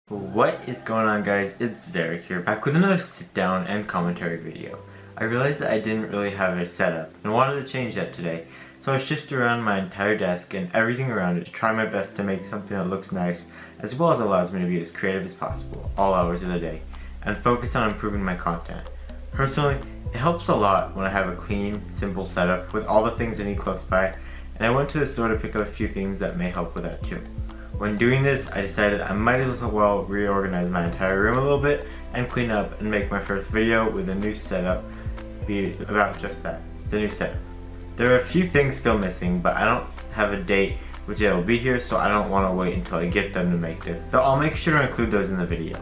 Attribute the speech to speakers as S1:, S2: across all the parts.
S1: What is going on, guys? It's Zachary here, back with another sit down and commentary video. I realized that I didn't really have a setup and wanted to change that today, so I shifted around my entire desk and everything around it to try my best to make something that looks nice, as well as allows me to be as creative as possible all hours of the day, and focus on improving my content. Personally, it helps a lot when I have a clean, simple setup with all the things I need close by, and I went to the store to pick up a few things that may help with that too. When doing this, I decided I might as well reorganize my entire room a little bit and clean up and make my first video with a new setup be about just that, the new setup. There are a few things still missing, but I don't have a date which it'll be here, so I don't want to wait until I get them to make this. So I'll make sure to include those in the video.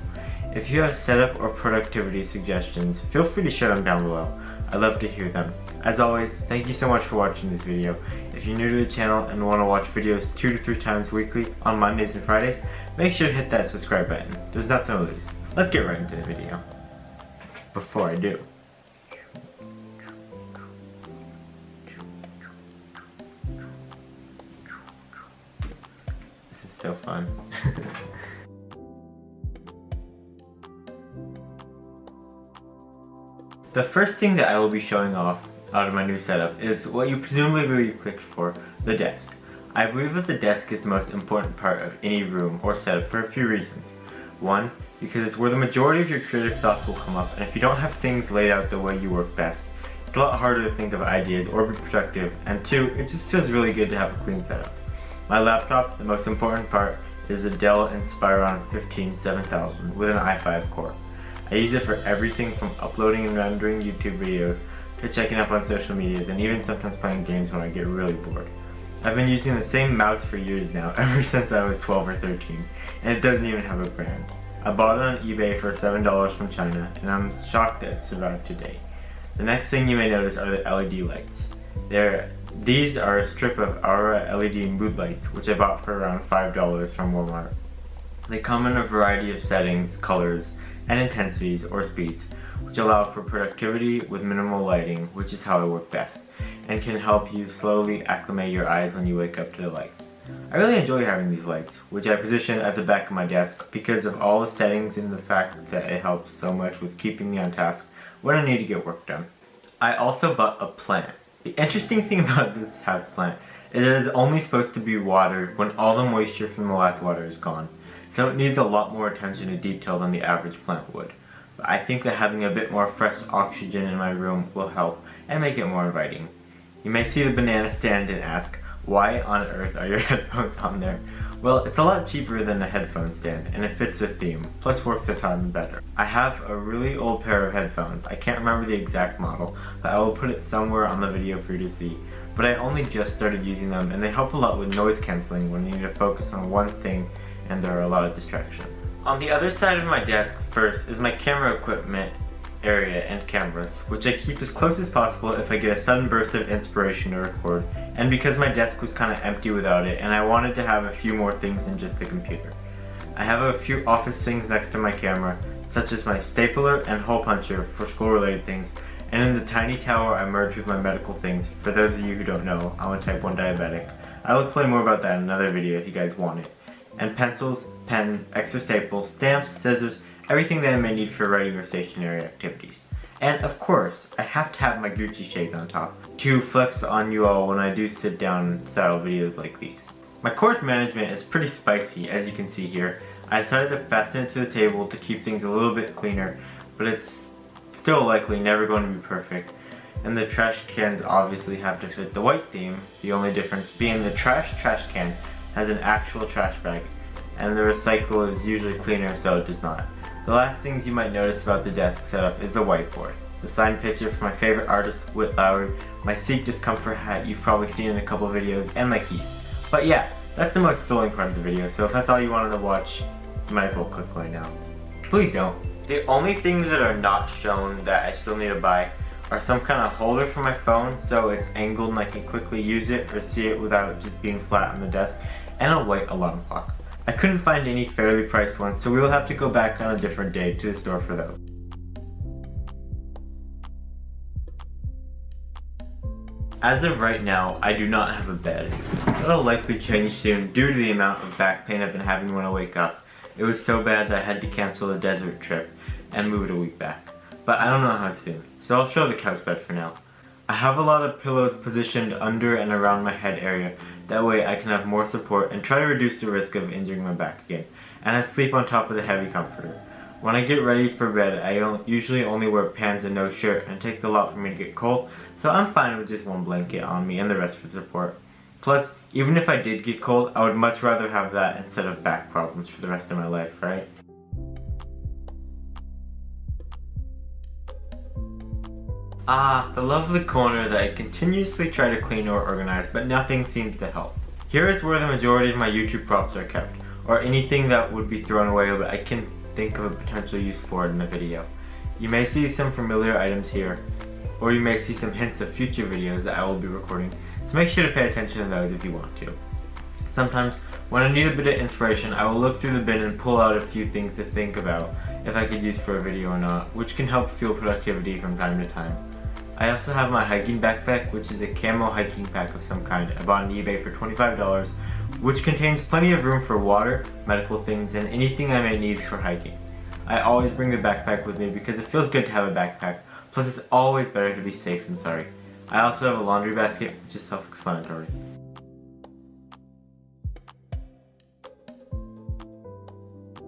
S1: If you have setup or productivity suggestions, feel free to share them down below. I'd love to hear them. As always, thank you so much for watching this video. If you're new to the channel and want to watch videos 2 to 3 times weekly on Mondays and Fridays, make sure to hit that subscribe button. There's nothing to lose. Let's get right into the video. Before I do, this is so fun. The first thing that I will be showing off out of my new setup is what you presumably clicked for, the desk. I believe that the desk is the most important part of any room or setup for a few reasons. One, because it's where the majority of your creative thoughts will come up, and if you don't have things laid out the way you work best, it's a lot harder to think of ideas or be productive, and two, it just feels really good to have a clean setup. My laptop, the most important part, is a Dell Inspiron 15 7000 with an i5 core. I use it for everything from uploading and rendering YouTube videos to checking up on social medias and even sometimes playing games when I get really bored. I've been using the same mouse for years now, ever since I was 12 or 13, and it doesn't even have a brand. I bought it on eBay for $7 from China, and I'm shocked that it survived today. The next thing you may notice are the LED lights. These are a strip of Aura LED mood lights, which I bought for around $5 from Walmart. They come in a variety of settings, colors, and intensities or speeds, which allow for productivity with minimal lighting, which is how I work best, and can help you slowly acclimate your eyes when you wake up to the lights. I really enjoy having these lights, which I position at the back of my desk because of all the settings and the fact that it helps so much with keeping me on task when I need to get work done. I also bought a plant. The interesting thing about this houseplant is that it is only supposed to be watered when all the moisture from the last water is gone, so it needs a lot more attention to detail than the average plant would. But I think that having a bit more fresh oxygen in my room will help and make it more inviting. You may see the banana stand and ask, why on earth are your headphones on there? Well, it's a lot cheaper than a headphone stand, and it fits the theme, plus works a ton better. I have a really old pair of headphones. I can't remember the exact model, but I will put it somewhere on the video for you to see. But I only just started using them, and they help a lot with noise cancelling when you need to focus on one thing and there are a lot of distractions. On the other side of my desk first is my camera equipment area and cameras, which I keep as close as possible if I get a sudden burst of inspiration to record, and because my desk was kind of empty without it and I wanted to have a few more things than just a computer. I have a few office things next to my camera, such as my stapler and hole puncher for school related things, and in the tiny tower I merged with my medical things. For those of you who don't know, I'm a type 1 diabetic. I will explain more about that in another video if you guys want it. And pencils, pens, extra staples, stamps, scissors, everything that I may need for writing or stationary activities. And of course, I have to have my Gucci shades on top to flex on you all when I do sit down style videos like these. My cord management is pretty spicy, as you can see here. I decided to fasten it to the table to keep things a little bit cleaner, but it's still likely never going to be perfect. And the trash cans obviously have to fit the white theme, the only difference being the trash can has an actual trash bag, and the recycle is usually cleaner, so it does not. The last things you might notice about the desk setup is the whiteboard, the signed picture from my favorite artist, Whit Lowry, my Seek Discomfort hat you've probably seen in a couple videos, and my keys. But yeah, that's the most filling part of the video, so if that's all you wanted to watch, you might as well click right now. Please don't. The only things that are not shown that I still need to buy are some kind of holder for my phone so it's angled and I can quickly use it or see it without just being flat on the desk, and a white alarm clock. I couldn't find any fairly priced ones, so we will have to go back on a different day to the store for those. As of right now, I do not have a bed. That'll likely change soon due to the amount of back pain I've been having when I wake up, It was so bad that I had to cancel the desert trip and move it a week back. But I don't know how soon, so I'll show the couch bed for now. I have a lot of pillows positioned under and around my head area, that way I can have more support and try to reduce the risk of injuring my back again, and I sleep on top of the heavy comforter. When I get ready for bed, I usually only wear pants and no shirt, and it takes a lot for me to get cold, so I'm fine with just one blanket on me and the rest for support. Plus, even if I did get cold, I would much rather have that instead of back problems for the rest of my life, right? The lovely corner that I continuously try to clean or organize, but nothing seems to help. Here is where the majority of my YouTube props are kept, or anything that would be thrown away but I can think of a potential use for it in the video. You may see some familiar items here, or you may see some hints of future videos that I will be recording, so make sure to pay attention to those if you want to. Sometimes, when I need a bit of inspiration, I will look through the bin and pull out a few things to think about if I could use for a video or not, which can help fuel productivity from time to time. I also have my hiking backpack, which is a camo hiking pack of some kind I bought on eBay for $25, which contains plenty of room for water, medical things, and anything I may need for hiking. I always bring the backpack with me because it feels good to have a backpack, plus it's always better to be safe than sorry. I also have a laundry basket, which is self-explanatory.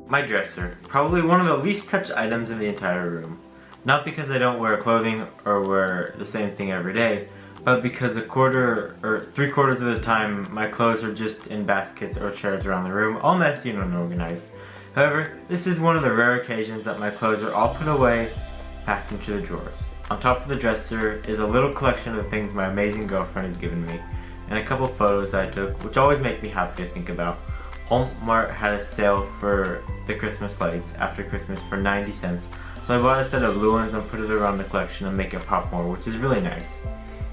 S1: My dresser, probably one of the least touched items in the entire room. Not because I don't wear clothing or wear the same thing every day, but because a quarter or 3/4 of the time my clothes are just in baskets or chairs around the room, all messy and unorganized. However, this is one of the rare occasions that my clothes are all put away, packed into the drawers. On top of the dresser is a little collection of the things my amazing girlfriend has given me, and a couple photos I took, which always make me happy to think about. Walmart had a sale for the Christmas lights after Christmas for 90 cents, so I bought a set of blue ones and put it around the collection and make it pop more, which is really nice.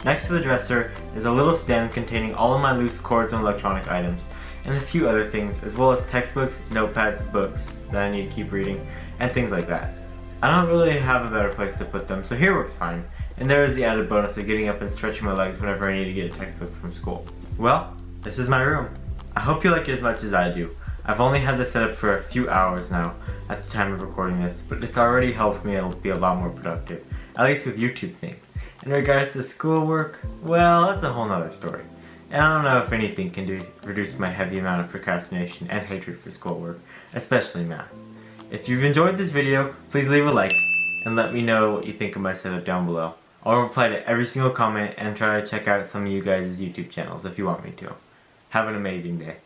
S1: Next to the dresser is a little stand containing all of my loose cords and electronic items, and a few other things, as well as textbooks, notepads, books that I need to keep reading, and things like that. I don't really have a better place to put them, so here works fine, and there is the added bonus of getting up and stretching my legs whenever I need to get a textbook from school. Well, this is my room. I hope you like it as much as I do. I've only had this set up for a few hours now at the time of recording this, but it's already helped me be a lot more productive, at least with YouTube things. In regards to schoolwork, well, that's a whole nother story. And I don't know if anything can reduce my heavy amount of procrastination and hatred for schoolwork, especially math. If you've enjoyed this video, please leave a like and let me know what you think of my setup down below. I'll reply to every single comment and try to check out some of you guys' YouTube channels if you want me to. Have an amazing day.